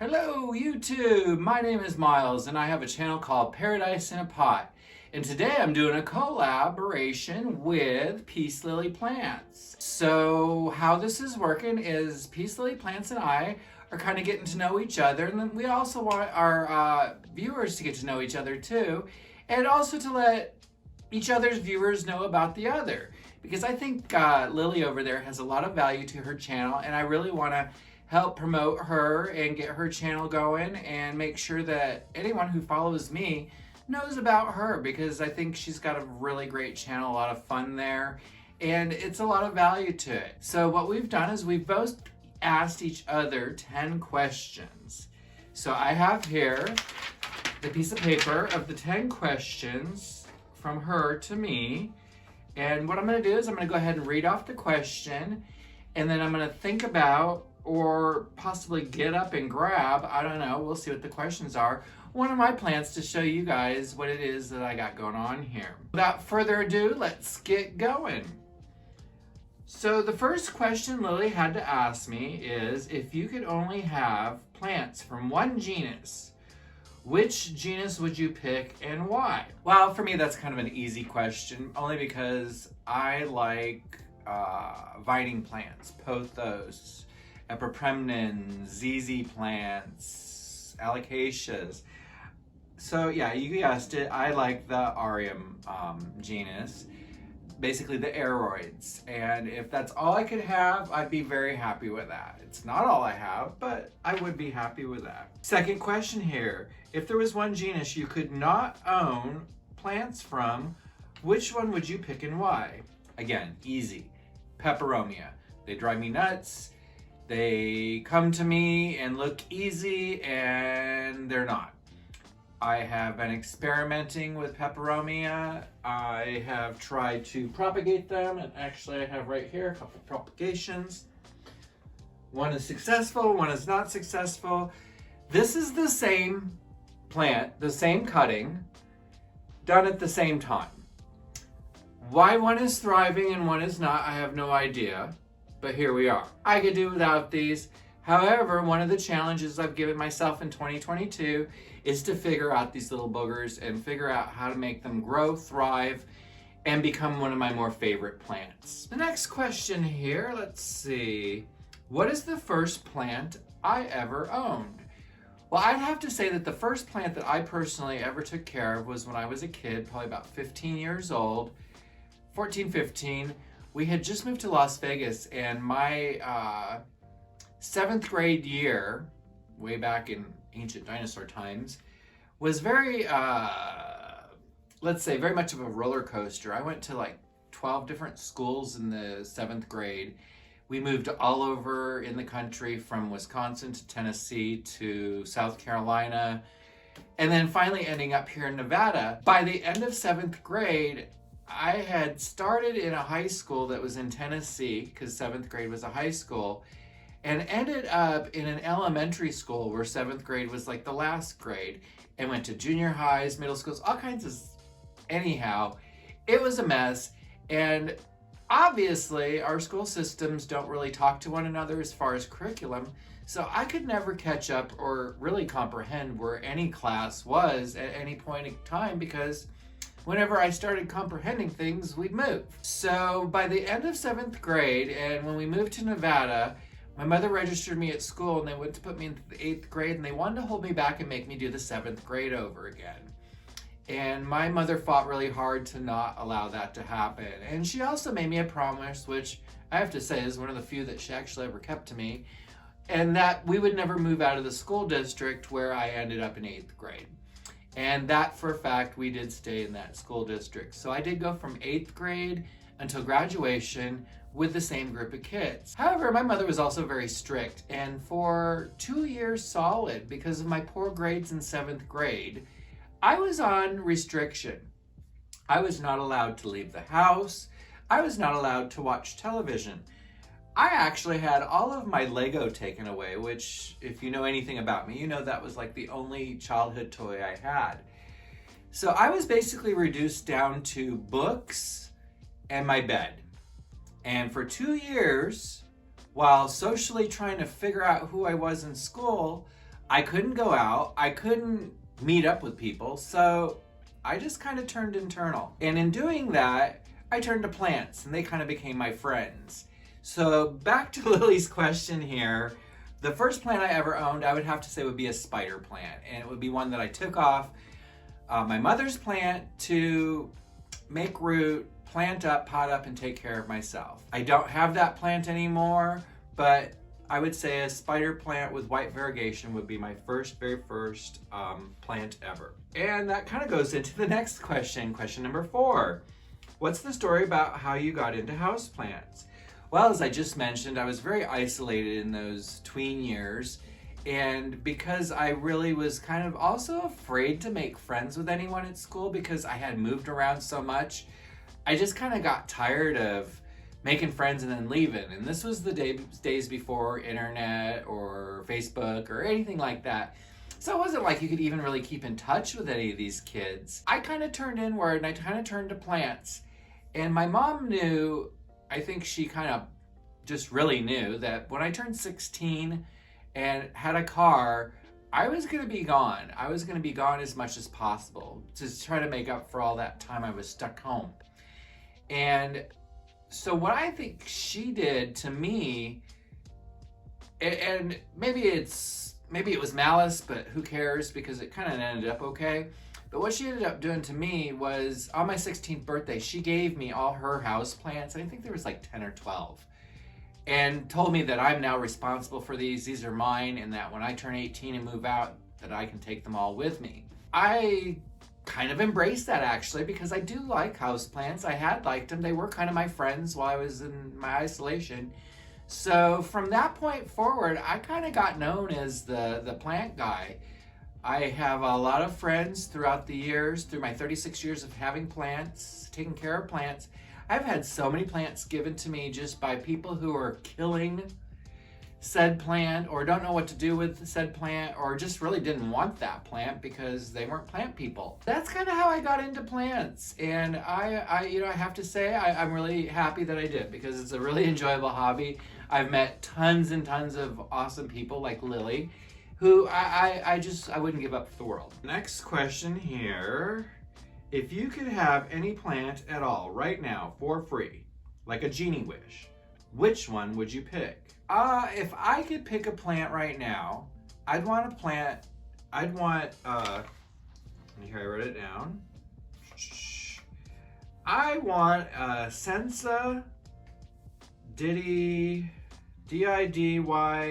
Hello YouTube, my name is Miles and I have a channel called Paradise in a Pot. And today I'm doing a collaboration with peacelilyplants. So how this is working is peacelilyplants and I are kind of getting to know each other, and then we also want our viewers to get to know each other too, and also to let each other's viewers know about the other. Because I think Lily over there has a lot of value to her channel, and I really want to help promote her and get her channel going and make sure that anyone who follows me knows about her, because I think she's got a really great channel, a lot of fun there, and it's a lot of value to it. So what we've done is we've both asked each other 10 questions. So I have here the piece of paper of the 10 questions from her to me. And what I'm going to do is I'm going to go ahead and read off the question, and then I'm going to think about or possibly get up and grab, I don't know, we'll see what the questions are, one of my plants to show you guys what it is that I got going on here. Without further ado, let's get going. So the first question Lily had to ask me is, if you could only have plants from one genus, which genus would you pick and why? Well, for me that's kind of an easy question, only because I like vining plants, pothos, epipremnins, ZZ plants, alocasias. So yeah, you guessed it, I like the Arium genus, basically the aroids. And if that's all I could have, I'd be very happy with that. It's not all I have, but I would be happy with that. Second question here, if there was one genus you could not own plants from, which one would you pick and why? Again, easy, peperomia. They drive me nuts. They come to me and look easy, and they're not. I have been experimenting with peperomia. I have tried to propagate them, and actually I have right here a couple of propagations. One is successful, one is not successful. This is the same plant, the same cutting, done at the same time. Why one is thriving and one is not, I have no idea. But here we are. I could do without these. However, one of the challenges I've given myself in 2022 is to figure out these little boogers and figure out how to make them grow, thrive, and become one of my more favorite plants. The next question here, let's see. What is the first plant I ever owned? Well, I'd have to say that the first plant that I personally ever took care of was when I was a kid, probably about 15 years old, 14, 15. We had just moved to Las Vegas, and my 7th grade year, way back in ancient dinosaur times, was very, let's say, very much of a roller coaster. I went to like 12 different schools in the 7th grade. We moved all over in the country, from Wisconsin to Tennessee to South Carolina, and then finally ending up here in Nevada. By the end of 7th grade, I had started in a high school that was in Tennessee, because 7th grade was a high school, and ended up in an elementary school where 7th grade was like the last grade, and went to junior highs, middle schools, all kinds of, anyhow, it was a mess. And obviously our school systems don't really talk to one another as far as curriculum, so I could never catch up or really comprehend where any class was at any point in time, because whenever I started comprehending things, we'd move. So by the end of 7th grade, and when we moved to Nevada, my mother registered me at school, and they went to put me into the 8th grade, and they wanted to hold me back and make me do the 7th grade over again. And my mother fought really hard to not allow that to happen. And she also made me a promise, which I have to say is one of the few that she actually ever kept to me, and that we would never move out of the school district where I ended up in 8th grade. And that, for a fact, we did stay in that school district. So I did go from 8th grade until graduation with the same group of kids. However, my mother was also very strict, and for 2 years solid, because of my poor grades in 7th grade, I was on restriction. I was not allowed to leave the house. I was not allowed to watch television. I actually had all of my Lego taken away, which, if you know anything about me, you know that was like the only childhood toy I had. So I was basically reduced down to books and my bed. And for 2 years, while socially trying to figure out who I was in school, I couldn't go out, I couldn't meet up with people, so I just kind of turned internal. And in doing that, I turned to plants and they kind of became my friends. So back to Lily's question here. The first plant I ever owned, I would have to say would be a spider plant. And it would be one that I took off my mother's plant to make root, plant up, pot up, and take care of myself. I don't have that plant anymore, but I would say a spider plant with white variegation would be my very first plant ever. And that kind of goes into the next question, question number 4. What's the story about how you got into houseplants? Well, as I just mentioned, I was very isolated in those tween years. And because I really was kind of also afraid to make friends with anyone at school because I had moved around so much, I just kind of got tired of making friends and then leaving. And this was the days before internet or Facebook or anything like that. So it wasn't like you could even really keep in touch with any of these kids. I kind of turned inward and I kind of turned to plants. And my mom knew, I think she kind of just really knew that when I turned 16 and had a car, I was going to be gone. I was going to be gone as much as possible to try to make up for all that time I was stuck home. And so what I think she did to me, and maybe it was malice, but who cares, because it kind of ended up okay. But what she ended up doing to me was on my 16th birthday, she gave me all her house plants, and I think there was like 10 or 12, and told me that I'm now responsible for these. These are mine, and that when I turn 18 and move out, that I can take them all with me. I kind of embraced that actually, because I do like houseplants. I had liked them. They were kind of my friends while I was in my isolation. So from that point forward, I kind of got known as the plant guy. I have a lot of friends throughout the years, through my 36 years of having plants, taking care of plants. I've had so many plants given to me just by people who are killing said plant or don't know what to do with said plant or just really didn't want that plant because they weren't plant people. That's kind of how I got into plants. And I have to say I'm really happy that I did, because it's a really enjoyable hobby. I've met tons and tons of awesome people like Lily, who I wouldn't give up for the world. Next question here. If you could have any plant at all right now for free, like a genie wish, which one would you pick? If I could pick a plant right now, I'd want, here I wrote it down. I want Sensa Didymobota. Didymobota.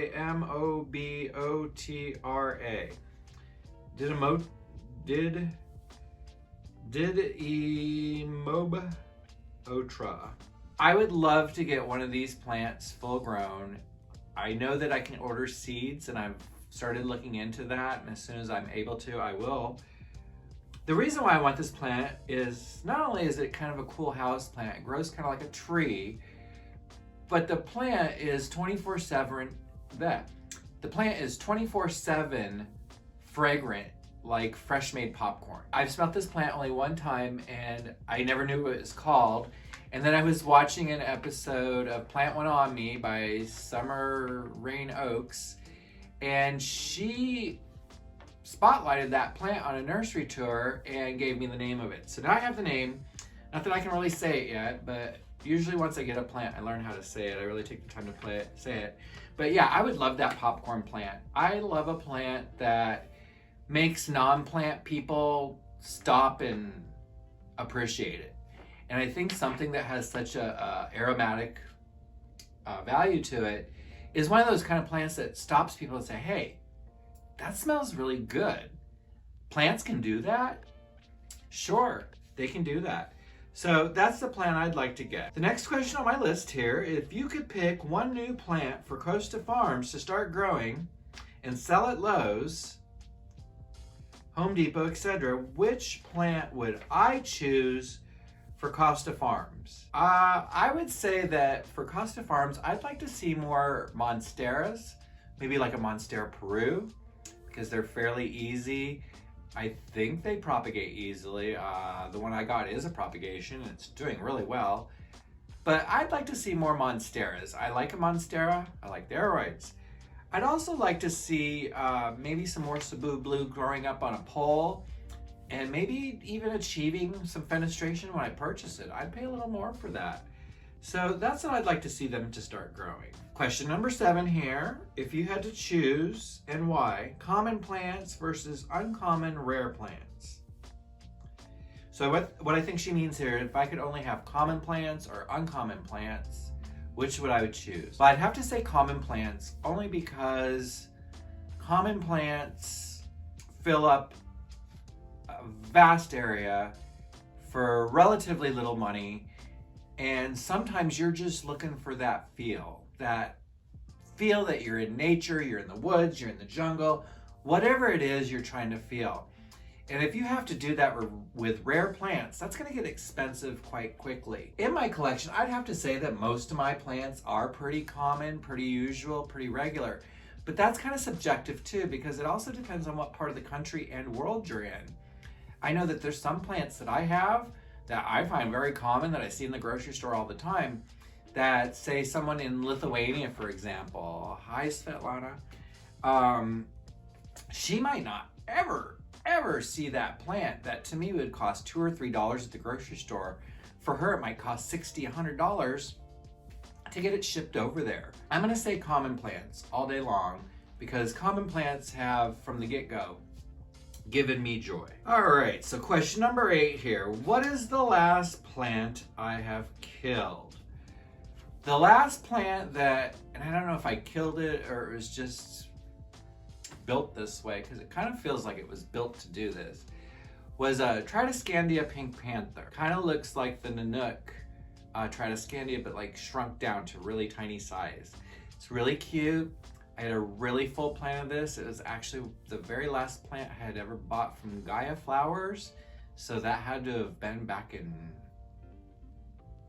I would love to get one of these plants full grown. I know that I can order seeds, and I've started looking into that, and as soon as I'm able to, I will. The reason why I want this plant is not only is it kind of a cool house plant, it grows kind of like a tree, but the plant is 24/7. The plant is 24/7 fragrant, like fresh made popcorn. I've smelled this plant only one time, and I never knew what it was called. And then I was watching an episode of Plant One On Me by Summer Rain Oaks, and she spotlighted that plant on a nursery tour and gave me the name of it. So now I have the name. Not that I can really say it yet, but usually once I get a plant, I learn how to say it. I really take the time to say it. But yeah, I would love that popcorn plant. I love a plant that makes non-plant people stop and appreciate it. And I think something that has such a aromatic value to it is one of those kind of plants that stops people and say, hey, that smells really good. Plants can do that? Sure, they can do that. So that's the plant I'd like to get. The next question on my list here, if you could pick one new plant for Costa Farms to start growing and sell at Lowe's, Home Depot, etc., which plant would I choose for Costa Farms? I would say that for Costa Farms, I'd like to see more monsteras, maybe like a Monstera Peru, because they're fairly easy. I think they propagate easily. The one I got is a propagation, and it's doing really well. But I'd like to see more monsteras. I like a monstera. I like the aroids. I'd also like to see maybe some more Cebu Blue growing up on a pole, and maybe even achieving some fenestration when I purchase it. I'd pay a little more for that. So that's what I'd like to see them to start growing. Question number 7 here. If you had to choose, and why, common plants versus uncommon rare plants. So what I think she means here, if I could only have common plants or uncommon plants, which would I would choose? Well, I'd have to say common plants, only because common plants fill up a vast area for relatively little money, and sometimes you're just looking for that feel that you're in nature, you're in the woods, you're in the jungle, whatever it is you're trying to feel. And if you have to do that with rare plants, that's going to get expensive quite quickly. In my collection, I'd have to say that most of my plants are pretty common, pretty usual, pretty regular. But that's kind of subjective too, because it also depends on what part of the country and world you're in. I know that there's some plants that I have that I find very common, that I see in the grocery store all the time, that say someone in Lithuania, for example, hi Svetlana, she might not ever see that plant that to me would cost $2 or $3 at the grocery store. For her, it might cost $60, $100 to get it shipped over there. I'm gonna say common plants all day long, because common plants have, from the get-go, given me joy. All right, so question number 8 here. What is the last plant I have killed? The last plant that, and I don't know if I killed it or it was just built this way, because it kind of feels like it was built to do this, was a Tritoscandia pink panther. Kind of looks like the Nanook Tritoscandia, but like shrunk down to really tiny size. It's really cute. I had a really full plant of this. It was actually the very last plant I had ever bought from Gaia Flowers, so that had to have been back in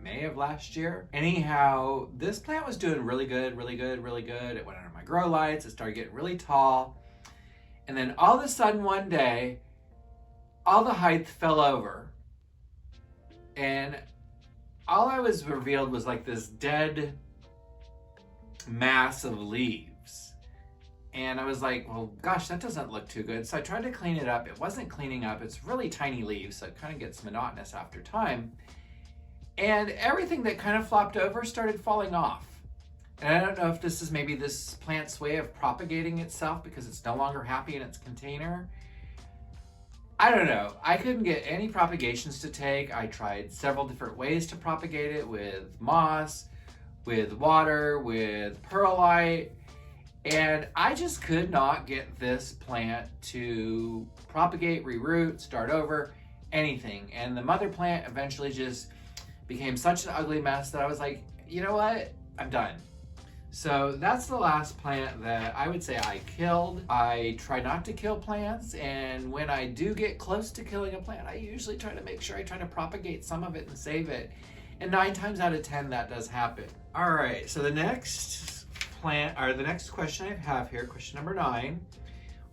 May of last year. Anyhow, this plant was doing really good, really good, really good. It went under my grow lights. It started getting really tall. And then all of a sudden one day, all the height fell over. And all I was revealed was like this dead mass of leaves. And I was like, well, gosh, that doesn't look too good. So I tried to clean it up. It wasn't cleaning up. It's really tiny leaves, so it kind of gets monotonous after time. And everything that kind of flopped over started falling off. And I don't know if this is maybe this plant's way of propagating itself because it's no longer happy in its container. I don't know. I couldn't get any propagations to take. I tried several different ways to propagate it, with moss, with water, with perlite, and I just could not get this plant to propagate, reroot, start over, anything. And the mother plant eventually just became such an ugly mess that I was like, you know what? I'm done. So that's the last plant that I would say I killed. I try not to kill plants, and when I do get close to killing a plant, I usually try to make sure I try to propagate some of it and save it. And 9 times out of 10, that does happen. All right, so the next question I have here, question number 9.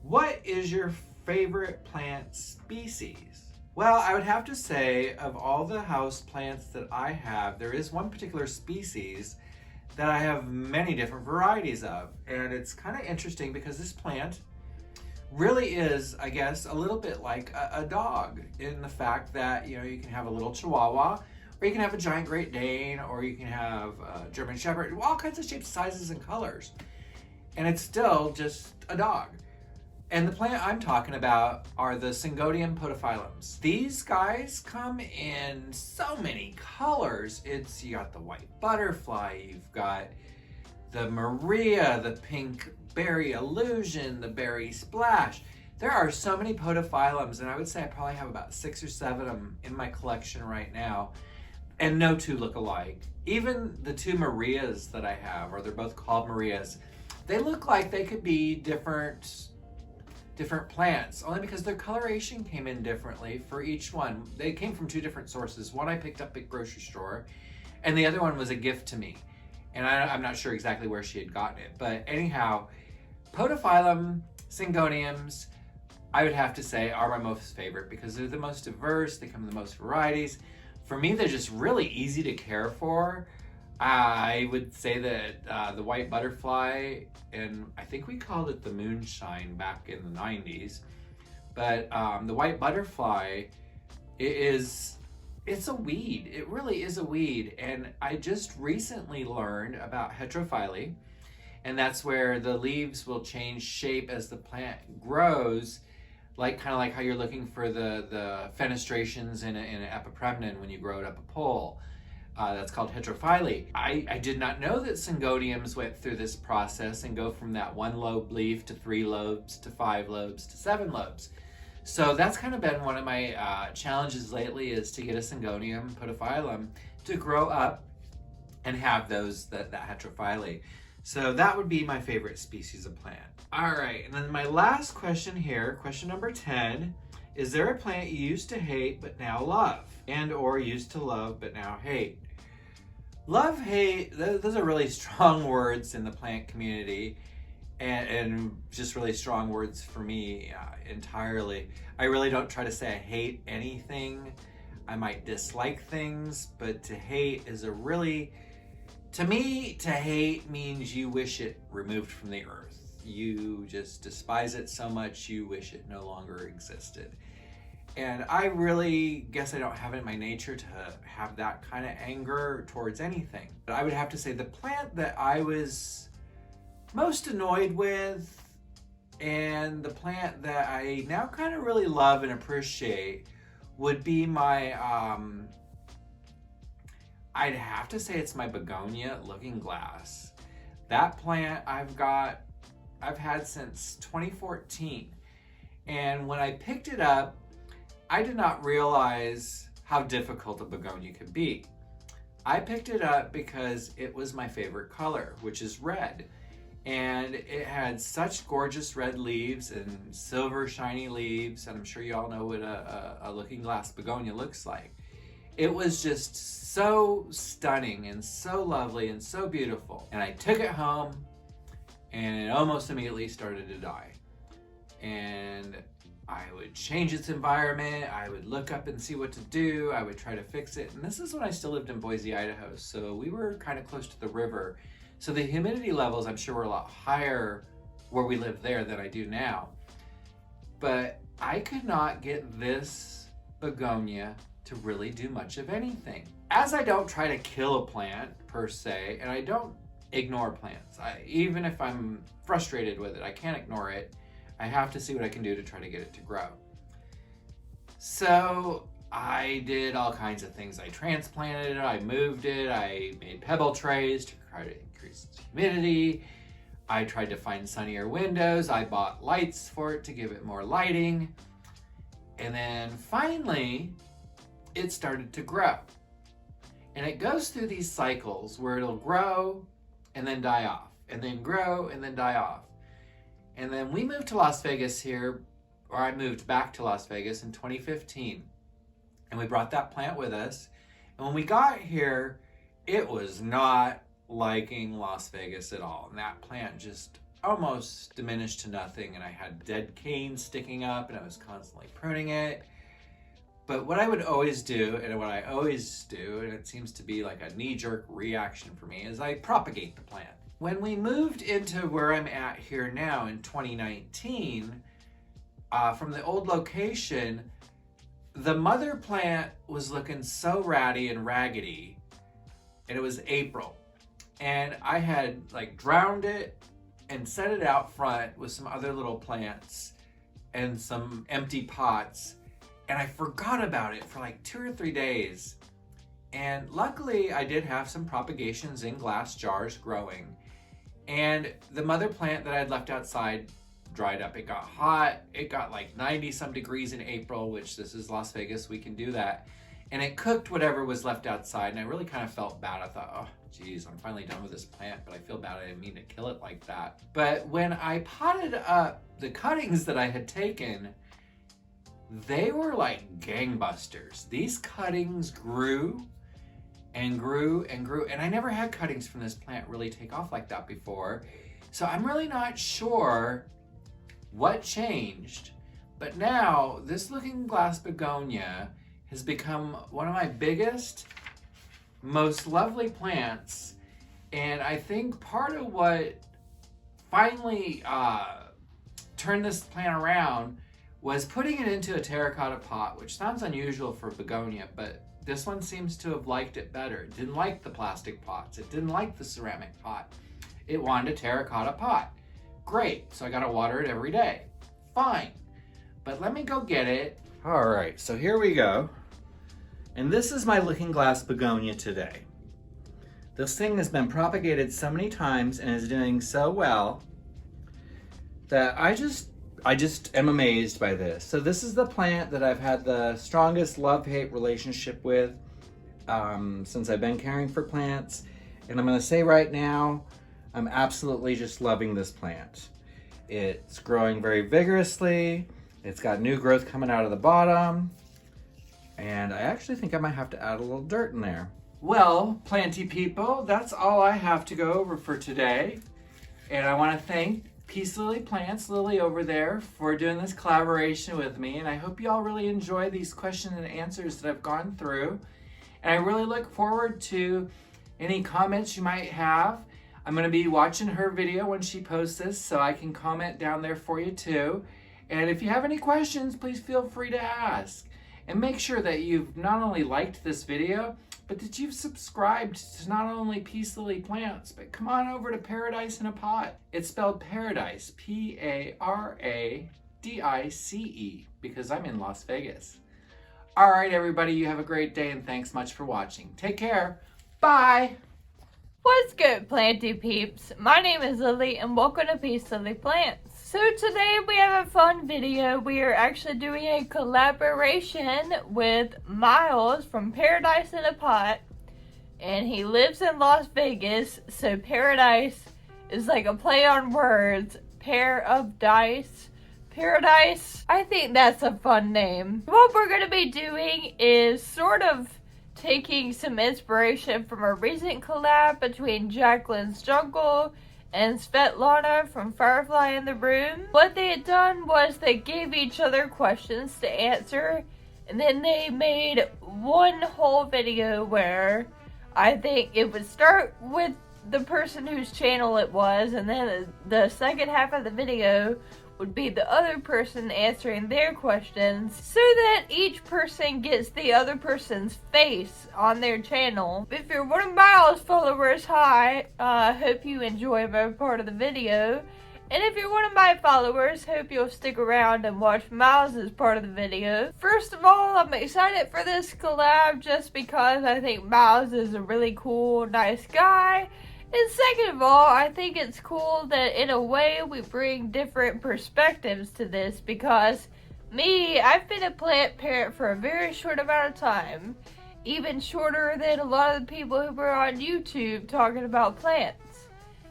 What is your favorite plant species? Well, I would have to say, of all the house plants that I have, there is one particular species that I have many different varieties of. And it's kind of interesting because this plant really is, I guess, a little bit like a dog, in the fact that, you know, you can have a little Chihuahua, or you can have a giant Great Dane, or you can have a German Shepherd, all kinds of shapes, sizes, and colors. And it's still just a dog. And the plant I'm talking about are the Syngonium podophyllums. These guys come in so many colors. You got the white butterfly, you've got the Maria, the pink berry illusion, the berry splash. There are so many podophyllums, and I would say I probably have about 6 or 7 of them in my collection right now. And no two look alike. Even the 2 Marias that I have, or they're both called Marias, they look like they could be different plants, only because their coloration came in differently for each one. They came from 2 different sources. One I picked up at grocery store, and the other one was a gift to me. And I'm not sure exactly where she had gotten it. But anyhow, podophyllum, Syngoniums, I would have to say are my most favorite because they're the most diverse, they come in the most varieties. For me, they're just really easy to care for. I would say that the white butterfly, and I think we called it the moonshine back in the 90s, but the white butterfly it's a weed. It really is a weed. And I just recently learned about heterophyly, and that's where the leaves will change shape as the plant grows, like kind of like how you're looking for the fenestrations in an epipremnon when you grow it up a pole. That's called heterophyly. I did not know that syngoniums went through this process and go from that 1 lobe leaf to 3 lobes to 5 lobes to 7 lobes. So that's kind of been one of my challenges lately, is to get a syngonium podophyllum to grow up and have that heterophyly. So that would be my favorite species of plant. All right, and then my last question here, question number 10, is there a plant you used to hate but now love, and or used to love but now hate? Love, hate, those are really strong words in the plant community. And just really strong words for me entirely. I really don't try to say I hate anything. I might dislike things, but to hate is to me, to hate means you wish it removed from the earth. You just despise it so much you wish it no longer existed. And I really guess I don't have it in my nature to have that kind of anger towards anything. But I would have to say the plant that I was most annoyed with, and the plant that I now kind of really love and appreciate, would be my I'd have to say it's my begonia looking glass. That plant I've had since 2014, and when I picked it up, I did not realize how difficult a begonia could be. I picked it up because it was my favorite color, which is red. And it had such gorgeous red leaves and silver shiny leaves, and I'm sure you all know what a looking glass begonia looks like. It was just so stunning and so lovely and so beautiful. And I took it home, and it almost immediately started to die. And I would change its environment, I would look up and see what to do, I would try to fix it. And this is when I still lived in Boise, Idaho, so we were kind of close to the river. So the humidity levels, I'm sure, were a lot higher where we lived there than I do now. But I could not get this begonia to really do much of anything. As I don't try to kill a plant per se, and I don't ignore plants. Even if I'm frustrated with it, I can't ignore it. I have to see what I can do to try to get it to grow. So I did all kinds of things. I transplanted it, I moved it, I made pebble trays to try to increase humidity. I tried to find sunnier windows. I bought lights for it to give it more lighting. And then finally, it started to grow. And it goes through these cycles where it'll grow and then die off, and then grow and then die off. And then we moved to Las Vegas here, or I moved back to Las Vegas in 2015. And we brought that plant with us. And when we got here, it was not liking Las Vegas at all. And that plant just almost diminished to nothing. And I had dead canes sticking up, and I was constantly pruning it. But what I would always do, and what I always do, and it seems to be like a knee-jerk reaction for me, is I propagate the plant. When we moved into where I'm at here now in 2019, from the old location, the mother plant was looking so ratty and raggedy, and it was April. And I had like drowned it and set it out front with some other little plants and some empty pots. And I forgot about it for like 2 or 3 days. And luckily I did have some propagations in glass jars growing. And the mother plant that I had left outside dried up. It got hot. It got like 90 some degrees in April, which this is Las Vegas, we can do that. And it cooked whatever was left outside, and I really kind of felt bad. I thought, oh geez, I'm finally done with this plant, but I feel bad I didn't mean to kill it like that. But when I potted up the cuttings that I had taken, they were like gangbusters. These cuttings grew and grew and grew, and I never had cuttings from this plant really take off like that before. So I'm really not sure what changed, but now this looking glass begonia has become one of my biggest most lovely plants. And I think part of what finally turned this plant around was putting it into a terracotta pot, which sounds unusual for begonia, but this one seems to have liked it better. It didn't like the plastic pots. It didn't like the ceramic pot. It wanted a terracotta pot. Great, so I gotta water it every day. Fine, but let me go get it. All right, so here we go. And this is my looking glass begonia today. This thing has been propagated so many times and is doing so well that I just am amazed by this. So this is the plant that I've had the strongest love-hate relationship with since I've been caring for plants. And I'm gonna say right now, I'm absolutely just loving this plant. It's growing very vigorously. It's got new growth coming out of the bottom. And I actually think I might have to add a little dirt in there. Well, planty people, that's all I have to go over for today. And I wanna thank Peace Lily Plants, Lily over there, for doing this collaboration with me. And I hope you all really enjoy these questions and answers that I've gone through. And I really look forward to any comments you might have. I'm going to be watching her video when she posts this, so I can comment down there for you too. And if you have any questions, please feel free to ask. And make sure that you've not only liked this video, but that you've subscribed to not only Peace Lily Plants, but come on over to Paradise in a Pot. It's spelled Paradise, P-A-R-A-D-I-C-E, because I'm in Las Vegas. All right, everybody, you have a great day, and thanks much for watching. Take care. Bye. What's good, planty peeps? My name is Lily and welcome to Peace Lily Plants. So today we have a fun video. We are actually doing a collaboration with Miles from Paradise in a Pot, and he lives in Las Vegas, so Paradise is like a play on words, pair of dice, Paradise. I think that's a fun name. What we're going to be doing is sort of taking some inspiration from a recent collab between Jacqueline's Jungle and Svetlana from Firefly in the Room. What they had done was they gave each other questions to answer, and then they made one whole video where I think it would start with the person whose channel it was, and then the second half of the video would be the other person answering their questions, so that each person gets the other person's face on their channel. If you're one of Miles' followers, hi, hope you enjoy my part of the video. And if you're one of my followers, hope you'll stick around and watch Miles' part of the video. First of all, I'm excited for this collab just because I think Miles is a really cool, nice guy. And second of all, I think it's cool that in a way we bring different perspectives to this, because me, I've been a plant parent for a very short amount of time. Even shorter than a lot of the people who were on YouTube talking about plants.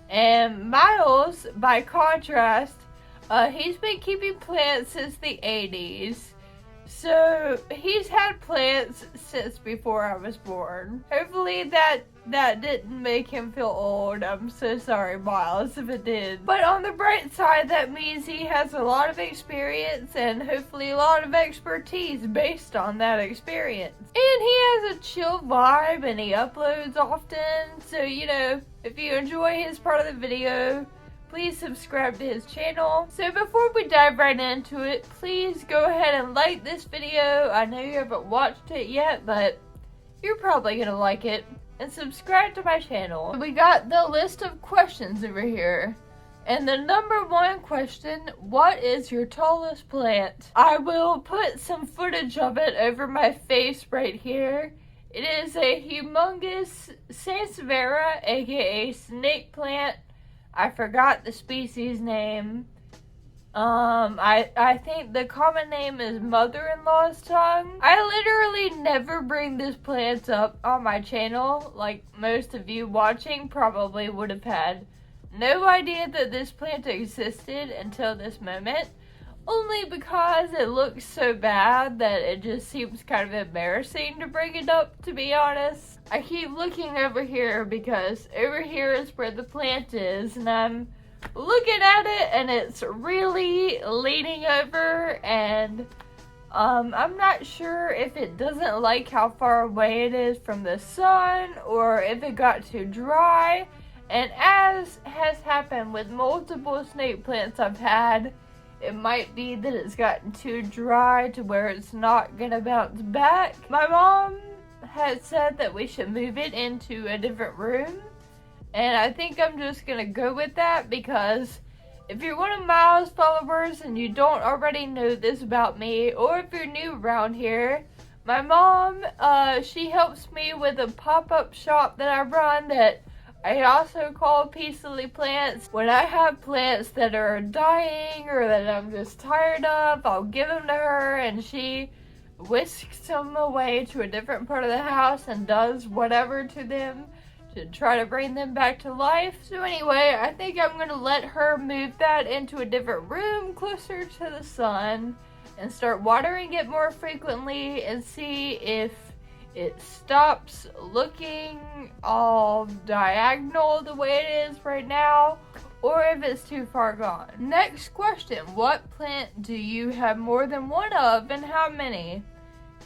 And Miles, by contrast, he's been keeping plants since the 80s. So he's had plants since before I was born. Hopefully that didn't make him feel old. I'm so sorry, Miles, if it did. But on the bright side, that means he has a lot of experience and hopefully a lot of expertise based on that experience. And he has a chill vibe and he uploads often. So, you know, if you enjoy his part of the video, please subscribe to his channel. So before we dive right into it, please go ahead and like this video. I know you haven't watched it yet, but you're probably gonna like it. And subscribe to my channel. We got the list of questions over here. And the number one question, what is your tallest plant? I will put some footage of it over my face right here. It is a humongous Sansevieria, aka snake plant. I forgot the species name. I think the common name is mother-in-law's tongue. I literally never bring this plant up on my channel, like most of you watching probably would have had no idea that this plant existed until this moment, only because it looks so bad that it just seems kind of embarrassing to bring it up, to be honest. I keep looking over here because over here is where the plant is, and I'm looking at it and it's really leaning over, and I'm not sure if it doesn't like how far away it is from the sun or if it got too dry. And as has happened with multiple snake plants I've had, it might be that it's gotten too dry to where it's not gonna bounce back. My mom had said that we should move it into a different room, and I think I'm just gonna go with that, because if you're one of Miles' followers and you don't already know this about me, or if you're new around here, my mom, she helps me with a pop-up shop that I run that I also call peacelilyplants. When I have plants that are dying or that I'm just tired of, I'll give them to her and she whisks them away to a different part of the house and does whatever to them to try to bring them back to life. So anyway, I think I'm going to let her move that into a different room closer to the sun and start watering it more frequently and see if it stops looking all diagonal the way it is right now, or if it's too far gone. Next question, what plant do you have more than one of and how many?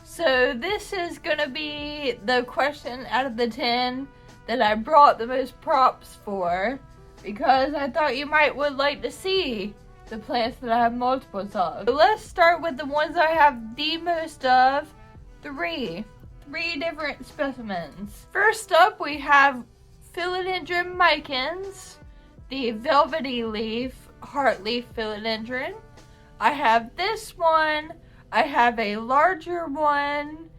So this is going to be the question out of the 10 that I brought the most props for, because I thought you would like to see the plants that I have multiples of. So let's start with the ones I have the most of, three different specimens. First up, we have Philodendron micans, the velvety leaf, heartleaf philodendron. I have this one. I have a larger one,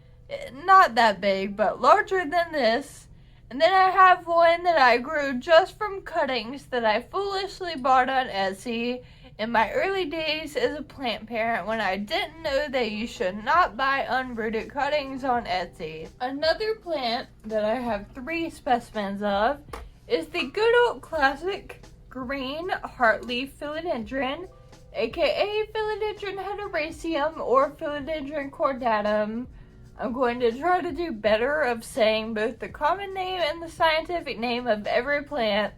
not that big, but larger than this. And then I have one that I grew just from cuttings that I foolishly bought on Etsy in my early days as a plant parent, when I didn't know that you should not buy unrooted cuttings on Etsy. Another plant that I have 3 specimens of is the good old classic green heartleaf philodendron, aka Philodendron heteroraceum or Philodendron cordatum. I'm going to try to do better of saying both the common name and the scientific name of every plant,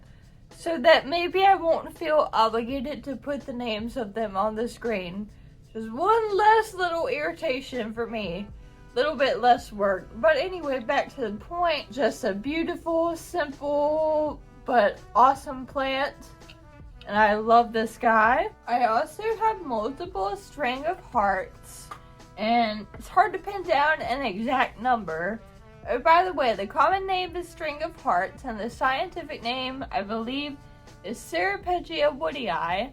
so that maybe I won't feel obligated to put the names of them on the screen. Just one less little irritation for me. Little bit less work. But anyway, back to the point. Just a beautiful, simple, but awesome plant. And I love this guy. I also have multiple string of hearts. And it's hard to pin down an exact number. Oh, by the way, the common name is string of hearts, and the scientific name, I believe, is Ceropegia woodii.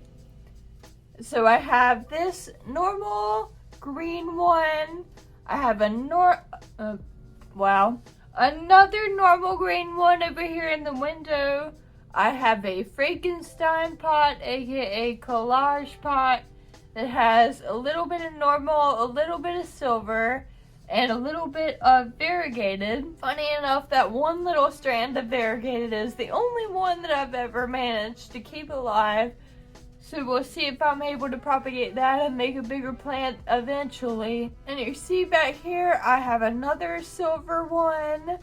So I have this normal green one. I have another normal green one over here in the window. I have a Frankenstein pot, aka collage pot, that has a little bit of normal, a little bit of silver, and a little bit of variegated. Funny enough, that one little strand of variegated is the only one that I've ever managed to keep alive. So we'll see if I'm able to propagate that and make a bigger plant eventually. And you see back here, I have another silver one,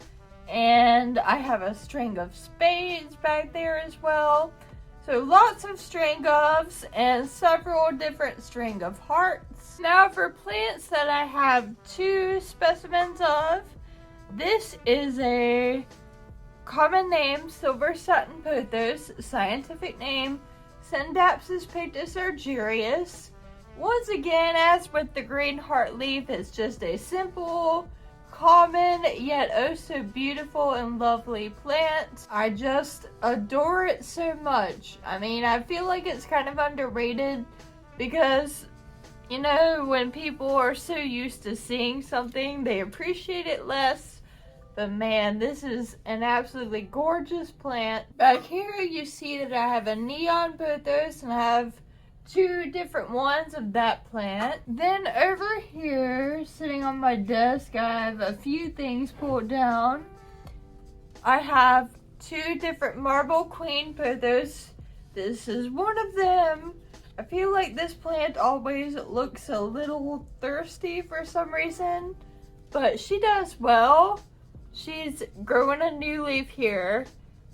and I have a string of spades back there as well. So lots of string ofs and several different string of hearts. Now for plants that I have 2 specimens of, this is a common name, silver satin pothos, scientific name, Syndapsis pictus argyrius. Once again, as with the green heart leaf, it's just a simple, common, yet oh so beautiful and lovely plant. I just adore it so much. I mean, I feel like it's kind of underrated because, you know, when people are so used to seeing something, they appreciate it less. But man, this is an absolutely gorgeous plant. Back here you see that I have a neon pothos and I have 2 different ones of that plant. Then over here, sitting on my desk, I have a few things pulled down. I have 2 different marble queen pothos. This is one of them. I feel like this plant always looks a little thirsty for some reason, but she does well. She's growing a new leaf here,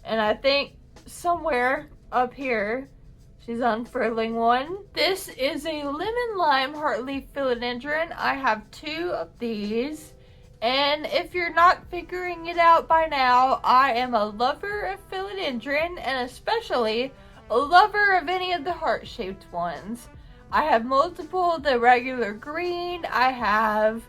and I think somewhere up here She's unfurling one. This is a lemon lime heartleaf philodendron. I have 2 of these. And if you're not figuring it out by now, I am a lover of philodendron and especially a lover of any of the heart-shaped ones. I have multiple of the regular green. I have,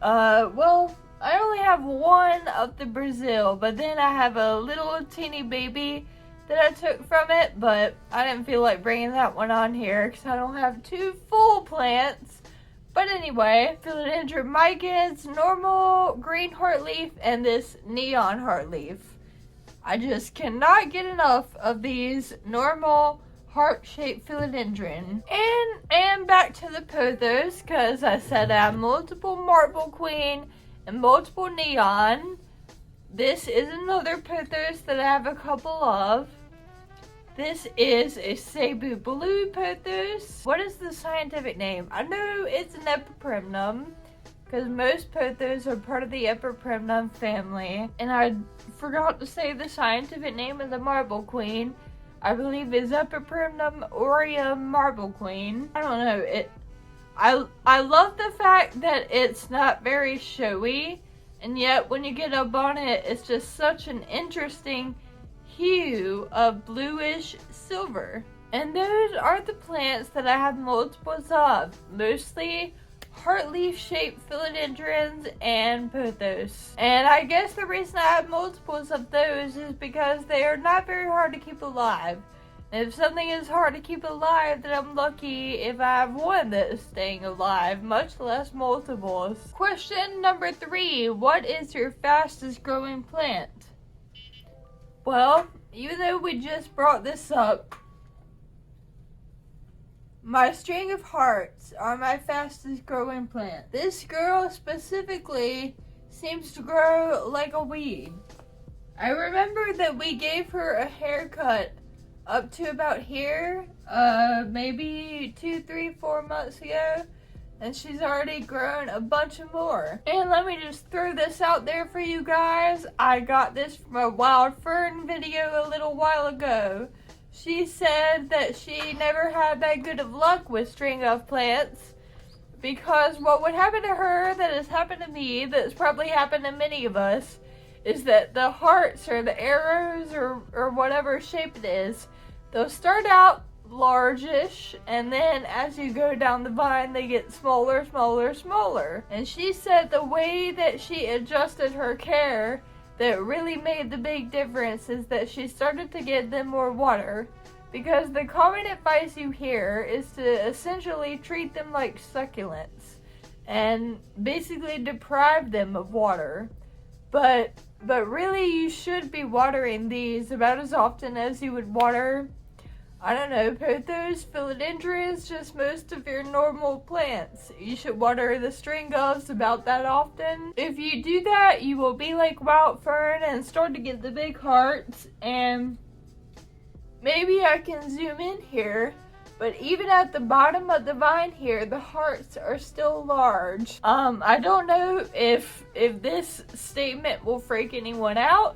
I only have 1 of the Brazil, but then I have a little teeny baby that I took from it, but I didn't feel like bringing that one on here because I don't have 2 full plants. But anyway, philodendron micans, normal green heartleaf, and this neon heartleaf. I just cannot get enough of these normal heart-shaped philodendron. And back to the pothos, because I said I have multiple marble queen and multiple neon. This is another pothos that I have a couple of. This is a Cebu blue pothos. What is the scientific name? I know it's an epipremnum because most pothos are part of the epipremnum family. And I forgot to say the scientific name of the marble queen. I believe is Epipremnum aureum marble queen. I don't know. I love the fact that it's not very showy, and yet when you get up on it, it's just such an interesting hue of bluish silver. And those are the plants that I have multiples of, mostly heartleaf shaped philodendrons and pothos. And I guess the reason I have multiples of those is because they are not very hard to keep alive. And if something is hard to keep alive, then I'm lucky if I have one that is staying alive, much less multiples. Question number 3, what is your fastest growing plant? Well, even though we just brought this up, my string of hearts are my fastest growing plant. This girl specifically seems to grow like a weed. I remember that we gave her a haircut up to about here, maybe 2, 3, 4 months ago, and she's already grown a bunch of more. And let me just throw this out there for you guys. I got this from a wild fern video a little while ago. She said that she never had that good of luck with string of plants because what would happen to her that has happened to me, that's probably happened to many of us, is that the hearts or the arrows or whatever shape it is, they'll start out largish, and then as you go down the vine they get smaller, smaller, smaller. And she said the way that she adjusted her care that really made the big difference is that she started to give them more water, because the common advice you hear is to essentially treat them like succulents and basically deprive them of water. But really you should be watering these about as often as you would water, I don't know, pothos, philodendrons, just most of your normal plants. You should water the string govs about that often. If you do that, you will be like wild fern and start to get the big hearts. And maybe I can zoom in here, but even at the bottom of the vine here, the hearts are still large. I don't know if this statement will freak anyone out.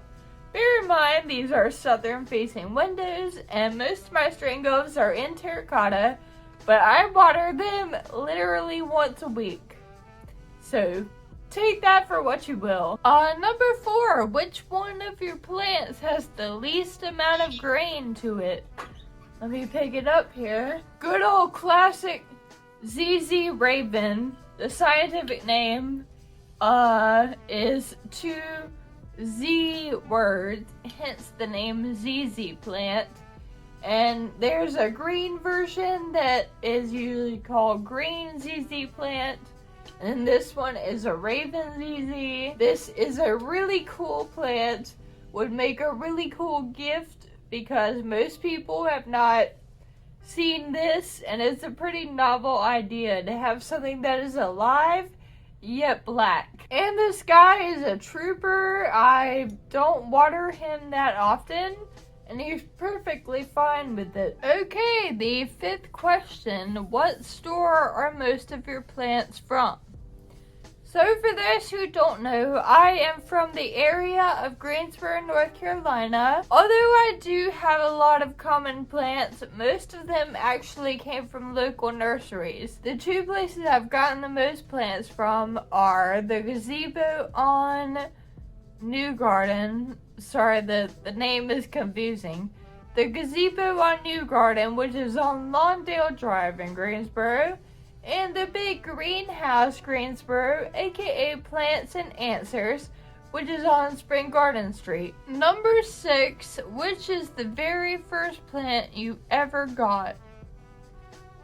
Bear in mind, these are southern facing windows, and most of my string govs are in terracotta, but I water them literally once a week. So take that for what you will. Number 4, which one of your plants has the least amount of grain to it? Let me pick it up here. Good old classic ZZ Raven. The scientific name is 2 Z words, hence the name ZZ plant. And there's a green version that is usually called green ZZ plant. And this one is a Raven ZZ. This is a really cool plant. Would make a really cool gift because most people have not seen this, and it's a pretty novel idea to have something that is alive yet black. And this guy is a trooper. I don't water him that often, and he's perfectly fine with it. Okay, the 5th question. What store are most of your plants from? So for those who don't know, I am from the area of Greensboro, North Carolina. Although I do have a lot of common plants, most of them actually came from local nurseries. The two places I've gotten the most plants from are the gazebo on New Garden. Sorry, the name is confusing. The gazebo on New Garden, which is on Lawndale Drive in Greensboro, and the big greenhouse Greensboro, aka Plants and Answers, which is on Spring Garden Street. Number 6, which is the very first plant you ever got?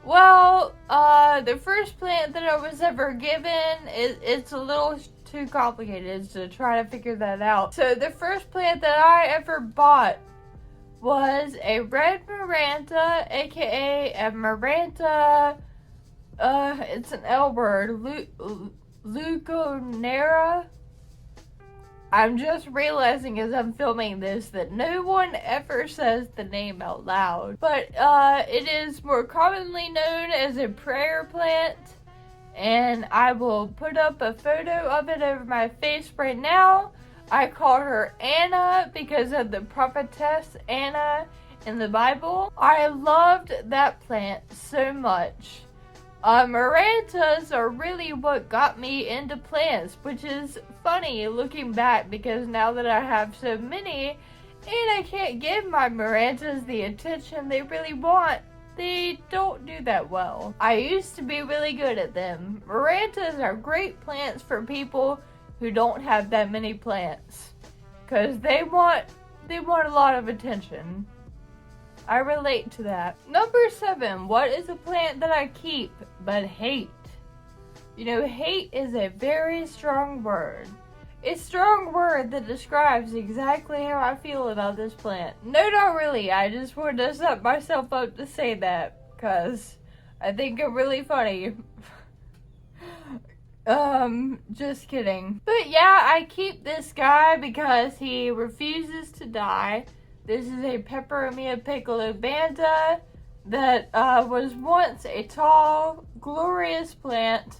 Well, the first plant that I was ever given, it's a little too complicated to try to figure that out. So the first plant that I ever bought was a red Maranta, aka a Maranta, it's an L word, Leuconera. I'm just realizing as I'm filming this that no one ever says the name out loud. But it is more commonly known as a prayer plant. And I will put up a photo of it over my face right now. I call her Anna because of the prophetess Anna in the Bible. I loved that plant so much. Marantas are really what got me into plants, which is funny looking back because now that I have so many and I can't give my Marantas the attention they really want, they don't do that well. I used to be really good at them. Marantas are great plants for people who don't have that many plants because they want a lot of attention. I relate to that. Number 7, what is a plant that I keep but hate? You know, hate is a very strong word. A strong word that describes exactly how I feel about this plant. No, not really. I just wanted to set myself up to say that because I think I'm really funny. Just kidding. But yeah, I keep this guy because he refuses to die. This is a Peperomia piccolobanda that was once a tall, glorious plant,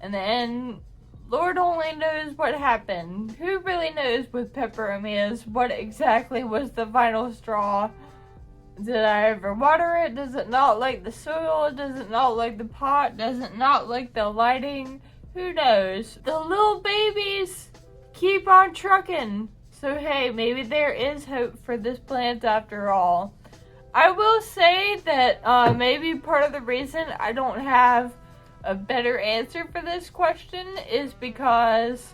and then Lord only knows what happened. Who really knows with Peperomias what exactly was the final straw? Did I ever water it? Does it not like the soil? Does it not like the pot? Does it not like the lighting? Who knows? The little babies keep on trucking. So hey, maybe there is hope for this plant after all. I will say that maybe part of the reason I don't have a better answer for this question is because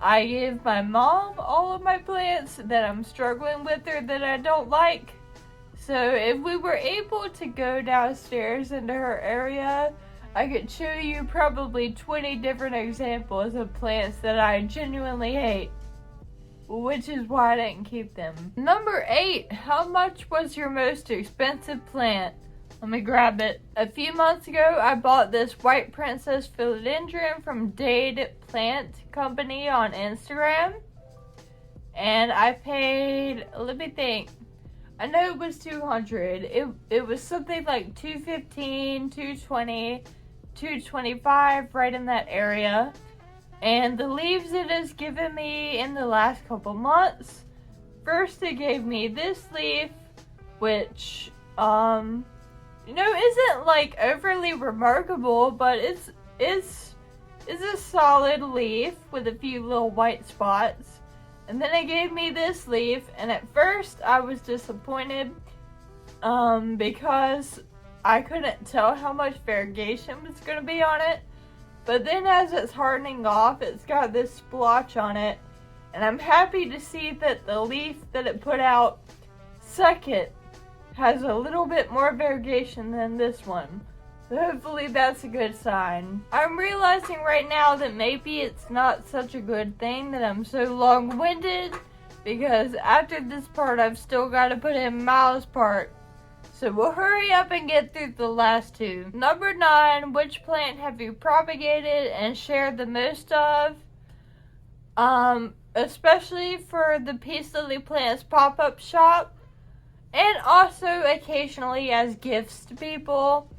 I give my mom all of my plants that I'm struggling with or that I don't like. So if we were able to go downstairs into her area, I could show you probably 20 different examples of plants that I genuinely hate. Which is why I didn't keep them. Number 8, how much was your most expensive plant? Let me grab it. A few months ago, I bought this white princess philodendron from Dade Plant Company on Instagram. And I paid, let me think. I know it was $200. It was something like $215, $220, $225, right in that area. And the leaves it has given me in the last couple months. First it gave me this leaf, which, isn't like overly remarkable, but it's a solid leaf with a few little white spots. And then it gave me this leaf, and at first I was disappointed, because I couldn't tell how much variegation was going to be on it. But then as it's hardening off, it's got this splotch on it. And I'm happy to see that the leaf that it put out second has a little bit more variegation than this one. So hopefully that's a good sign. I'm realizing right now that maybe it's not such a good thing that I'm so long-winded, because after this part I've still got to put in Miles' part. So we'll hurry up and get through the last 2. Number 9, which plant have you propagated and shared the most of? Especially for the Peace Lily Plants pop-up shop, and also occasionally as gifts to people.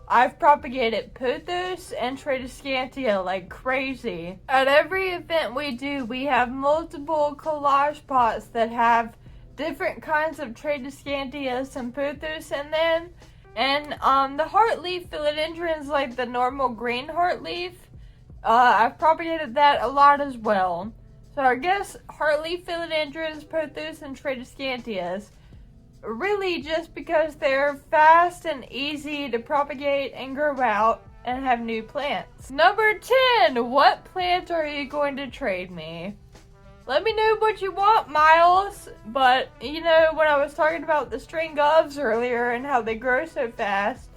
I've propagated pothos and tradescantia like crazy. At every event we do, we have multiple collage pots that have different kinds of tradescantias and pothos in them. And the heartleaf philodendrons, like the normal green heartleaf, I've propagated that a lot as well. So I guess heartleaf philodendrons, pothos, and tradescantias, really just because they're fast and easy to propagate and grow out and have new plants. Number 10, what plant are you going to trade me? Let me know what you want, Miles. But, you know, when I was talking about the string ofs earlier and how they grow so fast,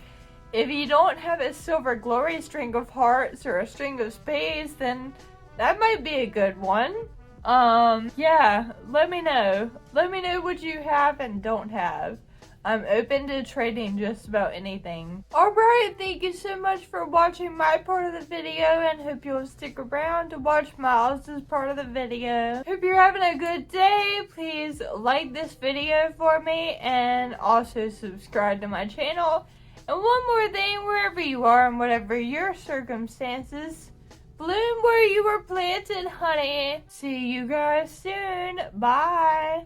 if you don't have a silver glory string of hearts or a string of spades, then that might be a good one. Yeah, let me know. Let me know what you have and don't have. I'm open to trading just about anything. Alright, thank you so much for watching my part of the video, and hope you'll stick around to watch Miles' part of the video. Hope you're having a good day. Please like this video for me and also subscribe to my channel. And one more thing, wherever you are and whatever your circumstances, bloom where you were planted, honey. See you guys soon. Bye.